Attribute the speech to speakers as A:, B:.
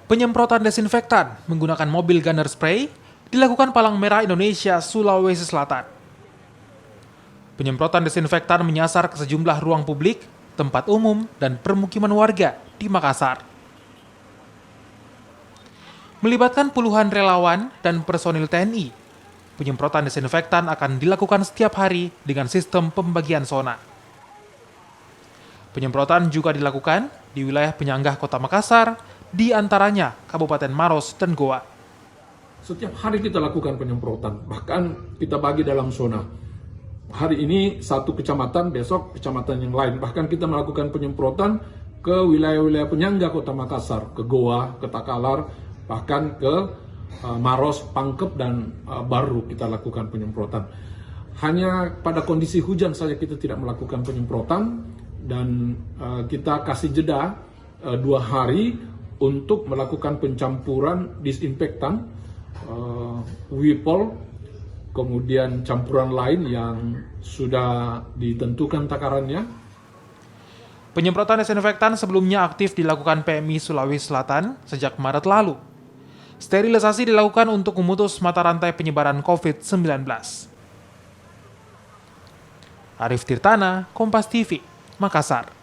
A: Penyemprotan desinfektan menggunakan mobil gunner spray dilakukan Palang Merah Indonesia, Sulawesi Selatan. Penyemprotan desinfektan menyasar ke sejumlah ruang publik, tempat umum, dan permukiman warga di Makassar. Melibatkan puluhan relawan dan personil TNI, penyemprotan desinfektan akan dilakukan setiap hari dengan sistem pembagian zona. Penyemprotan juga dilakukan di wilayah penyanggah Kota Makassar, di antaranya Kabupaten Maros dan Goa.
B: Setiap hari kita lakukan penyemprotan, bahkan kita bagi dalam zona. Hari ini satu kecamatan, besok kecamatan yang lain. Bahkan kita melakukan penyemprotan ke wilayah-wilayah penyangga Kota Makassar, ke Goa, ke Takalar, bahkan ke Maros, Pangkep, dan Baru kita lakukan penyemprotan. Hanya pada kondisi hujan saja kita tidak melakukan penyemprotan, dan kita kasih jeda 2 hari untuk melakukan pencampuran disinfektan, Wipol, kemudian campuran lain yang sudah ditentukan takarannya.
A: Penyemprotan desinfektan sebelumnya aktif dilakukan PMI Sulawesi Selatan sejak Maret lalu. Sterilisasi dilakukan untuk memutus mata rantai penyebaran COVID-19. Arif Tirtana, Kompas TV, Makassar.